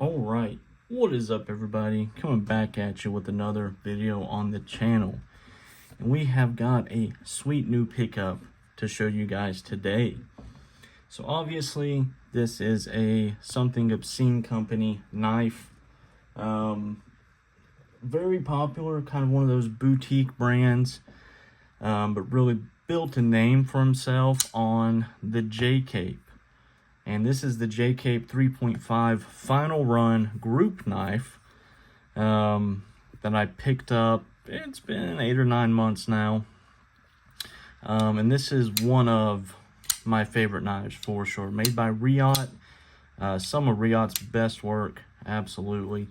Alright, what is up everybody? Coming back at you with another video on the channel. And we have got a sweet new pickup to show you guys today. So obviously this is a Something Obscene company knife. Very popular, kind of one of those boutique brands, but really built a name for himself on the J-Cape. And this is the J-Cape 3.5 Final Run group knife that I picked up. It's been 8 or 9 months now. And this is one of my favorite knives for sure. Made by Riot. Some of Riot's best work, absolutely.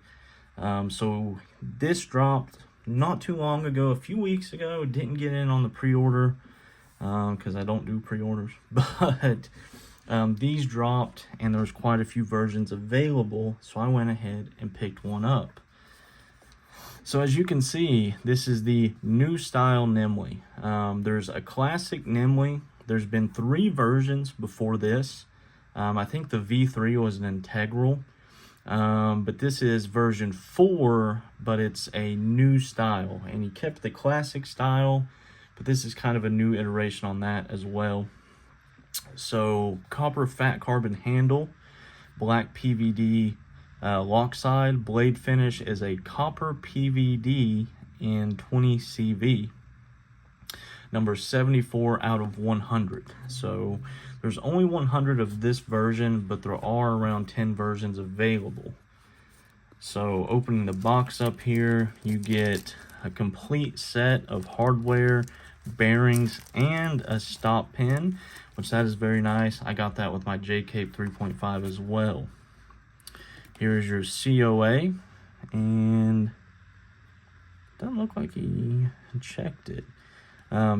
So this dropped not too long ago, a few weeks ago. Didn't get in on the pre-order because I don't do pre-orders. But these dropped and there's quite a few versions available, so I went ahead and picked one up. So as you can see, this is the new style Nemley. There's a classic Nemley. There's been 3 versions before this. I think the V3 was an integral, but this is version 4, but it's a new style, and he kept the classic style, but this is kind of a new iteration on that as well. So copper fat carbon handle, black PVD lock side, blade finish is a copper PVD in 20 CV, number 74 out of 100. So there's only 100 of this version, but there are around 10 versions available. So opening the box up here, you get a complete set of hardware, bearings, and a stop pin, which that is very nice. I got that with my J-Cape 3.5 as well. Here's your COA, and doesn't look like he checked it.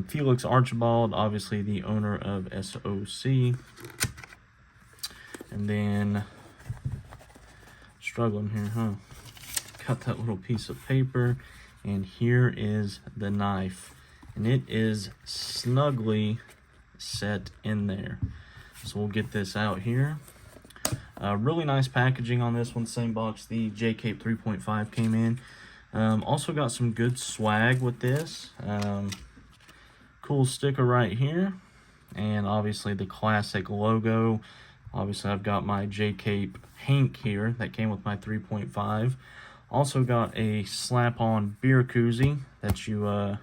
Felix Archibald, obviously the owner of SOC. And then, struggling here, huh? Got that little piece of paper, and here is the knife. And it is snugly set in there. So we'll get this out here. Really nice packaging on this one, same box the J-Cape 3.5 came in. Also got some good swag with this. Cool sticker right here, and obviously the classic logo. Obviously I've got my J-Cape Hank here that came with my 3.5. Also got a slap-on beer koozie that you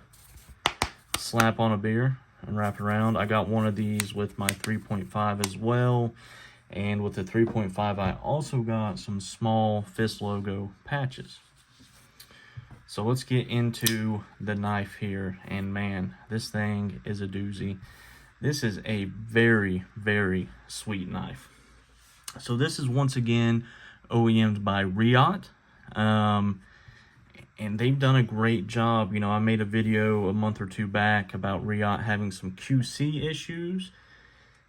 slap on a beer and wrap it around. I got one of these with my 3.5 as well, and with the 3.5 I also got some small fist logo patches. So let's get into the knife here, and man, this thing is a doozy. This is a very, very sweet knife. So this is once again OEM'd by Riot. And they've done a great job. You know, I made a video a month or 2 back about Riot having some QC issues.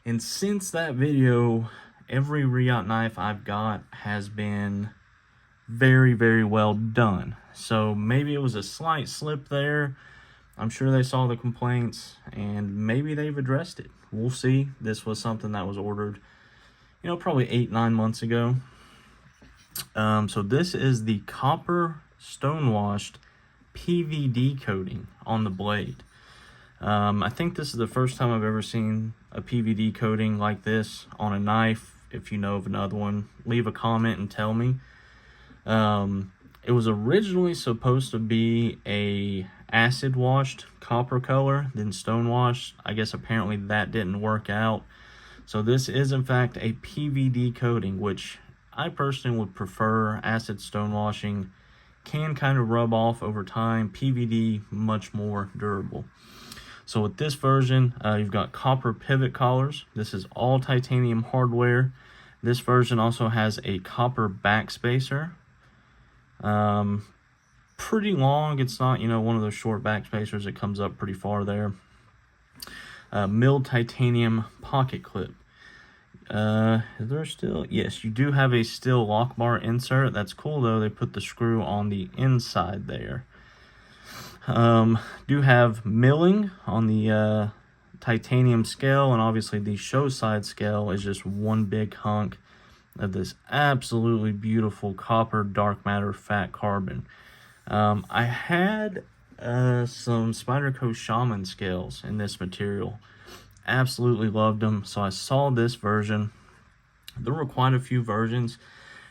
And since that video, every Riot knife I've got has been very, very well done. So maybe it was a slight slip there. I'm sure they saw the complaints and maybe they've addressed it. We'll see. This was something that was ordered, you know, probably 8-9 months ago. So this is the copper stonewashed PVD coating on the blade. I think this is the first time I've ever seen a PVD coating like this on a knife. If you know of another one, leave a comment and tell me. It was originally supposed to be a acid washed copper color, then stonewashed. I guess apparently that didn't work out. So this is in fact a PVD coating, which I personally would prefer. Acid stonewashing can kind of rub off over time. PVD, much more durable. So with this version, you've got copper pivot collars. This is all titanium hardware. This version also has a copper backspacer. Pretty long. It's not, you know, one of those short backspacers. It comes up pretty far there. Milled titanium pocket clip. Is there still? Yes, you do have a steel lock bar insert. That's cool though. They put the screw on the inside there. Do have milling on the titanium scale, and obviously the show side scale is just one big hunk of this absolutely beautiful copper dark matter fat carbon. I had some Spyderco Shaman scales in this material. Absolutely loved them. So I saw this version. There were quite a few versions.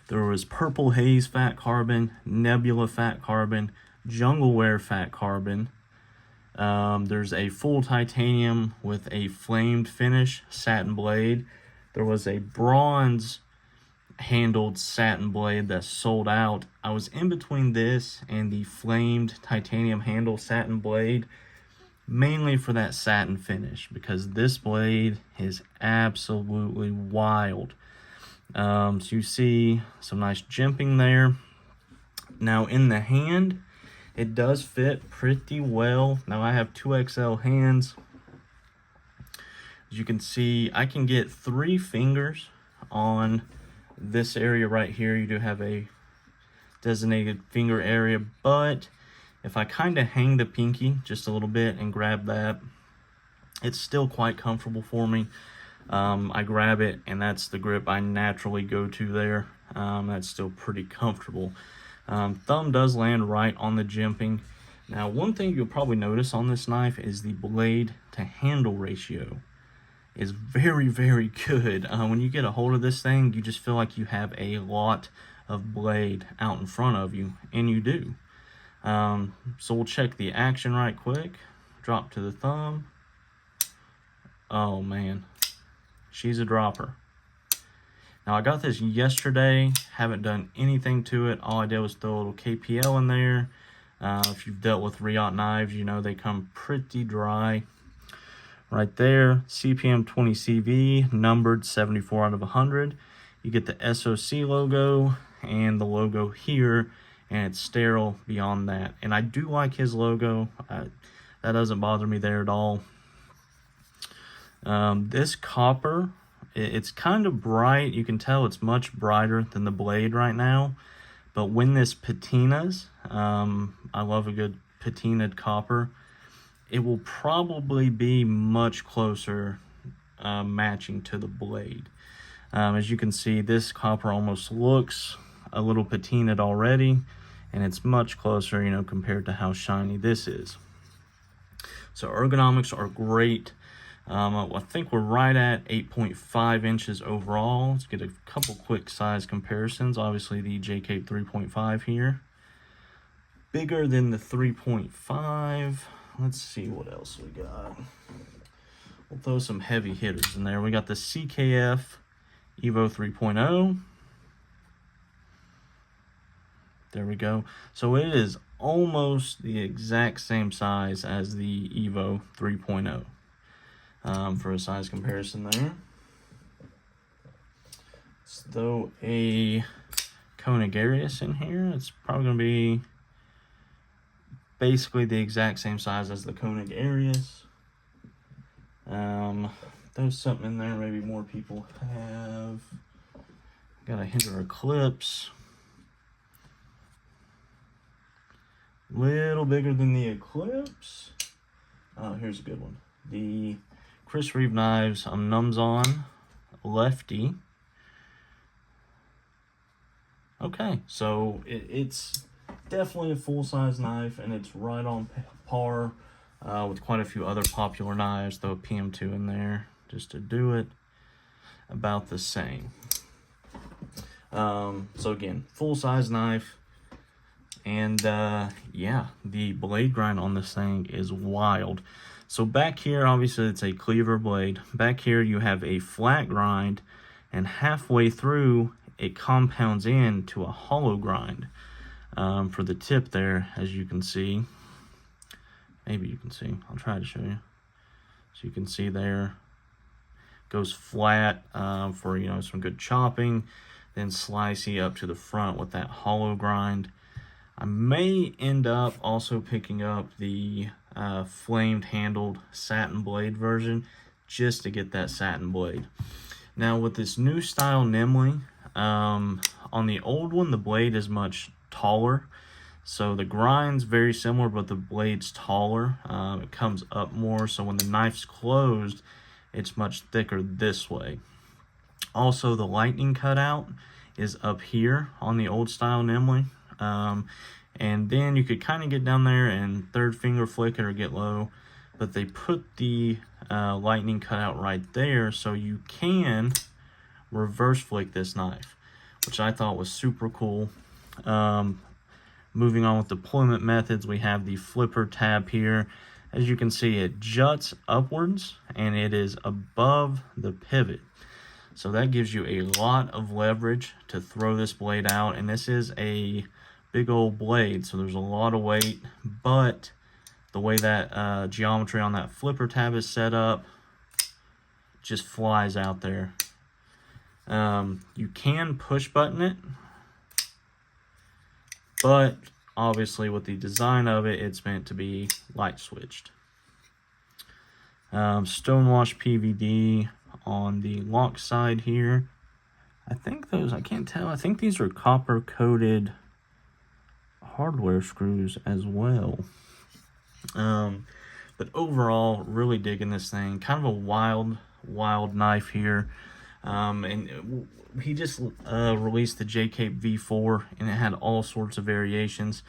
There was Purple Haze fat carbon, Nebula fat carbon, Jungle Wear fat carbon. There's a full titanium with a flamed finish satin blade. There was a bronze handled satin blade that sold out. I was in between this and the flamed titanium handle satin blade, mainly for that satin finish, because this blade is absolutely wild. So you see some nice jimping there. Now in the hand, it does fit pretty well. Now I have 2XL hands. As you can see, I can get 3 fingers on this area right here. You do have a designated finger area, but if I kind of hang the pinky just a little bit and grab that, it's still quite comfortable for me. I grab it, and that's the grip I naturally go to there. That's still pretty comfortable. Thumb does land right on the jimping. Now, one thing you'll probably notice on this knife is the blade to handle ratio is very, very good. When you get a hold of this thing, you just feel like you have a lot of blade out in front of you, and you do. So we'll check the action right quick. Drop to the thumb. Oh man, she's a dropper. Now I got this yesterday, haven't done anything to it. All I did was throw a little KPL in there. If you've dealt with Riot knives, you know they come pretty dry. Right there, CPM 20CV, numbered 74 out of 100. You get the SOC logo and the logo here, and it's sterile beyond that. And I do like his logo. That doesn't bother me there at all. This copper, it's kind of bright. You can tell it's much brighter than the blade right now. But when this patinas, I love a good patinaed copper, it will probably be much closer matching to the blade. As you can see, this copper almost looks a little patinaed already, and it's much closer, you know, compared to how shiny this is. So ergonomics are great. I think we're right at 8.5 inches overall. Let's get a couple quick size comparisons. Obviously the J-Cape 3.5 here, bigger than the 3.5. Let's see what else we got. We'll throw some heavy hitters in there. We got the CKF Evo 3.0. There we go. So it is almost the exact same size as the Evo 3.0. For a size comparison there. Let's throw a Conigarius in here. It's probably going to be basically the exact same size as the Conigarius. There's something in there maybe more people have. Got a Hinder Eclipse. Little bigger than the Eclipse. Oh, here's a good one. The Chris Reeve Knives Numzon Lefty. Okay, so it's definitely a full-size knife, and it's right on par with quite a few other popular knives. Throw a PM2 in there just to do it about the same. So again, full-size knife. And yeah, the blade grind on this thing is wild. So back here, obviously it's a cleaver blade. Back here you have a flat grind, and halfway through it compounds into a hollow grind for the tip there, as you can see. Maybe you can see. I'll try to show you. So you can see there, goes flat for, you know, some good chopping, then slicey up to the front with that hollow grind. I may end up also picking up the flamed handled satin blade version just to get that satin blade. Now with this new style Nemley, on the old one the blade is much taller, so the grind's very similar, but the blade's taller. It comes up more, so when the knife's closed it's much thicker this way. Also, the lightning cutout is up here on the old style Nemley. And then you could kind of get down there and third finger flick it or get low. But they put the lightning cutout right there so you can reverse flick this knife, which I thought was super cool. Moving on with deployment methods, we have the flipper tab here. As you can see, it juts upwards and it is above the pivot. So that gives you a lot of leverage to throw this blade out. And this is a big old blade, so there's a lot of weight, but the way that geometry on that flipper tab is set up just flies out there. You can push button it, but obviously with the design of it, it's meant to be light switched. Stonewash PVD on the lock side here. I think those, I can't tell, I think these are copper coated hardware screws as well. But overall, really digging this thing. Kind of a wild knife here. And he just released the J-Cape V4, and it had all sorts of variations.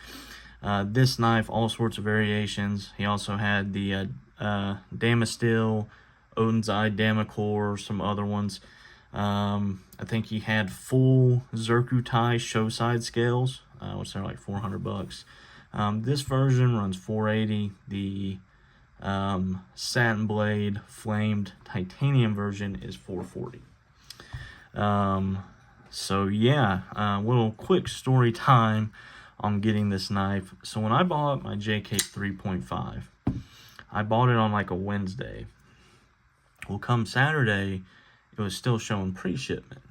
This knife, all sorts of variations. He also had the Damasteel, Odin's Eye Damacor, some other ones. I think he had full Zircuti show side scales, which are like $400. This version runs $480. The satin blade flamed titanium version is $440. So yeah, little quick story time on getting this knife. So when I bought my J-Cape 3.5, I bought it on like a Wednesday. Well, come Saturday, it was still showing pre-shipment.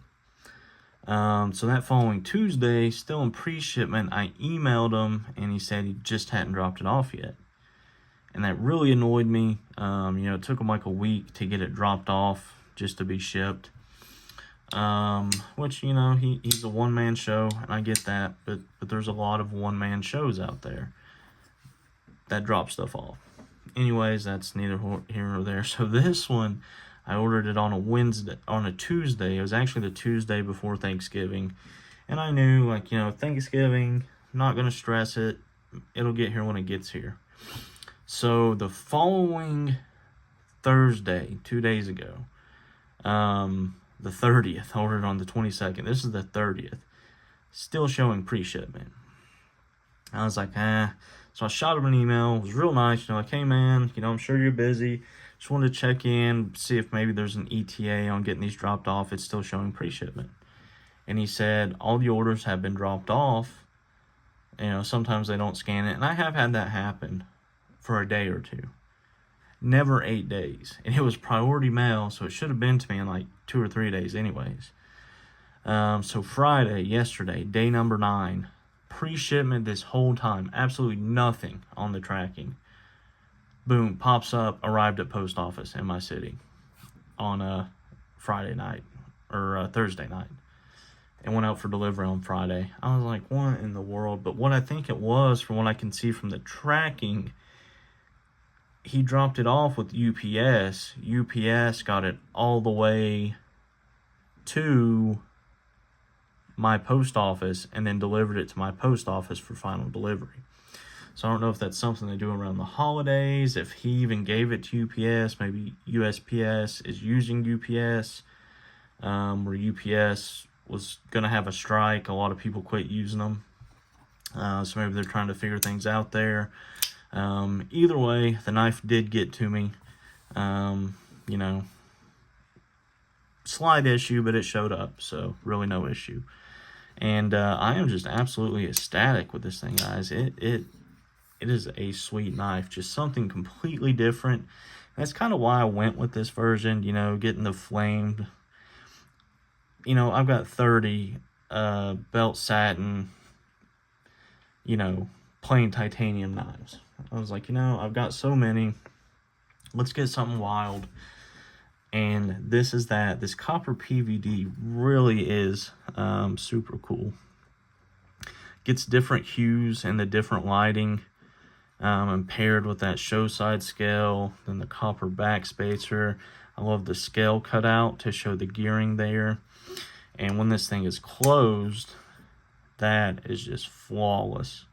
So that following Tuesday, still in pre-shipment, I emailed him and he said he just hadn't dropped it off yet. And that really annoyed me. It took him like a week to get it dropped off just to be shipped. Which, he's a one-man show, and I get that, but there's a lot of one-man shows out there that drop stuff off. Anyways, that's neither here nor there. So this one, I ordered it on a Tuesday. It was actually the Tuesday before Thanksgiving. And I knew, Thanksgiving, not going to stress it. It'll get here when it gets here. So the following Thursday, 2 days ago, the 30th, I ordered on the 22nd. This is the 30th. Still showing pre-shipment. I was like, So I shot him an email. It was real nice. Like, hey man, I'm sure you're busy. Just wanted to check in, see if maybe there's an ETA on getting these dropped off. It's still showing pre-shipment. And he said, all the orders have been dropped off. Sometimes they don't scan it. And I have had that happen for a day or two. Never 8 days. And it was priority mail, so it should have been to me in like 2 or 3 days anyways. So Friday, yesterday, day number 9, pre-shipment this whole time, absolutely nothing on the tracking. Boom, pops up, arrived at post office in my city on a Friday night, or Thursday night. And went out for delivery on Friday. I was like, what in the world? But what I think it was, from what I can see from the tracking, he dropped it off with UPS. UPS got it all the way to my post office and then delivered it to my post office for final delivery. So I don't know if that's something they do around the holidays, if he even gave it to UPS. Maybe USPS is using UPS, where UPS was going to have a strike. A lot of people quit using them. So maybe they're trying to figure things out there. Either way, the knife did get to me. Slight issue, but it showed up, so really no issue. And I am just absolutely ecstatic with this thing, guys. It is a sweet knife, just something completely different. That's kind of why I went with this version, getting the flamed. I've got 30 belt satin, plain titanium knives. I was like, I've got so many. Let's get something wild. And this is that. This copper PVD really is super cool. Gets different hues and the different lighting. And paired with that show side scale, then the copper back spacer. I love the scale cutout to show the gearing there. And when this thing is closed, that is just flawless.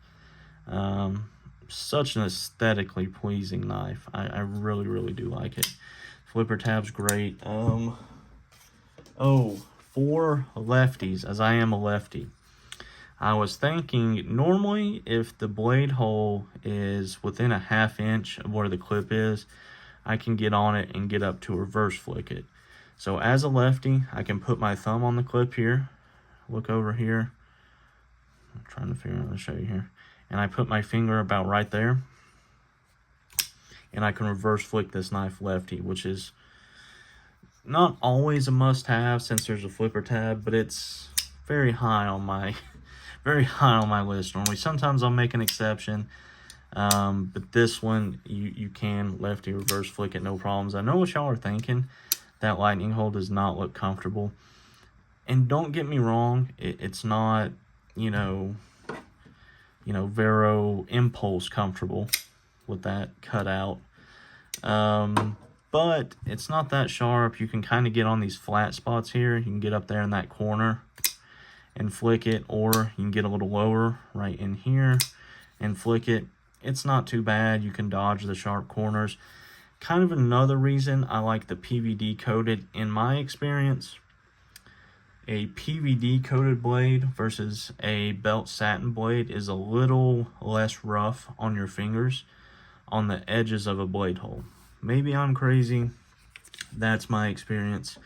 Such an aesthetically pleasing knife. I really, really do like it. Flipper tab's great. Oh, for lefties, as I am a lefty, I was thinking normally if the blade hole is within a 1/2 inch of where the clip is, I can get on it and get up to reverse flick it. So as a lefty, I can put my thumb on the clip here, look over here. I'm trying to figure out how to show you here. And I put my finger about right there. And I can reverse flick this knife lefty, which is not always a must-have since there's a flipper tab, but it's very high on my list normally. Sometimes I'll make an exception. But this one, you can lefty reverse flick it, no problems. I know what y'all are thinking. That lightning hole does not look comfortable. And don't get me wrong, it's not, Vero Impulse comfortable with that cutout. But it's not that sharp. You can kind of get on these flat spots here. You can get up there in that corner and flick it, or you can get a little lower right in here and flick it. It's not too bad. You can dodge the sharp corners. Kind of another reason I like the PVD coated. In my experience, a PVD coated blade versus a belt satin blade is a little less rough on your fingers on the edges of a blade hole. Maybe I'm crazy. That's my experience.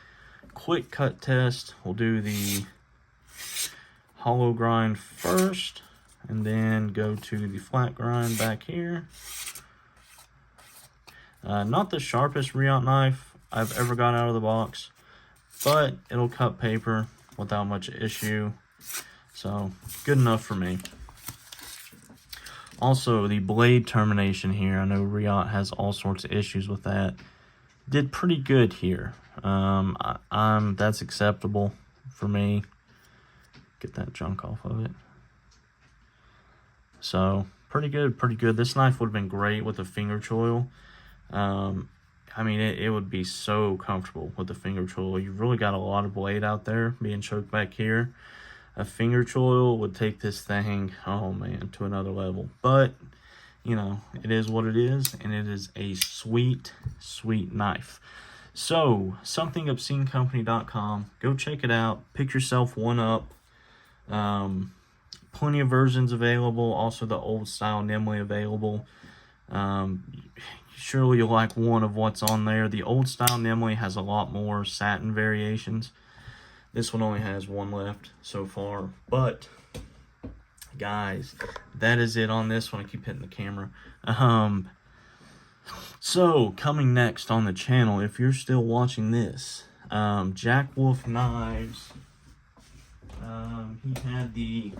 Quick cut test. We'll do the hollow grind first and then go to the flat grind back here. Not the sharpest Riot knife I've ever got out of the box, but it'll cut paper without much issue, so good enough for me. Also, the blade termination here, I know Riot has all sorts of issues with that. Did pretty good here. That's acceptable for me. Get that junk off of it. So pretty good, pretty good. This knife would have been great with a finger choil. I mean, it would be so comfortable with the finger choil. You've really got a lot of blade out there being choked back here. A finger choil would take this thing, oh man, to another level. But, it is what it is, and it is a sweet, sweet knife. So, somethingobscenecompany.com. Go check it out. Pick yourself one up. Plenty of versions available. Also, the old style Nemley available. Surely you'll like one of what's on there. The old style Nemley has a lot more satin variations. This one only has one left so far. But, guys, that is it on this one. I keep hitting the camera. So, coming next on the channel, if you're still watching this, Jack Wolf Knives. He had the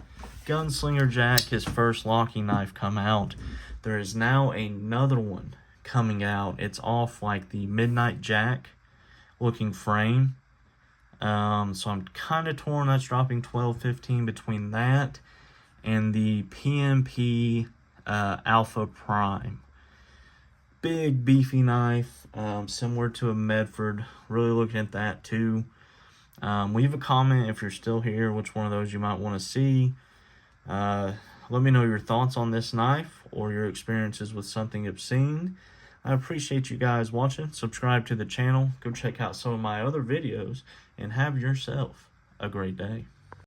Gunslinger Jack, his first locking knife, come out. There is now another one coming out. It's off like the Midnight Jack looking frame. So I'm kind of torn. That's dropping $12.15 between that and the PMP Alpha Prime. Big beefy knife, similar to a Medford. Really looking at that too. Leave a comment if you're still here, which one of those you might want to see. Let me know your thoughts on this knife or your experiences with something obscene. I appreciate you guys watching. Subscribe to the channel. Go check out some of my other videos and have yourself a great day.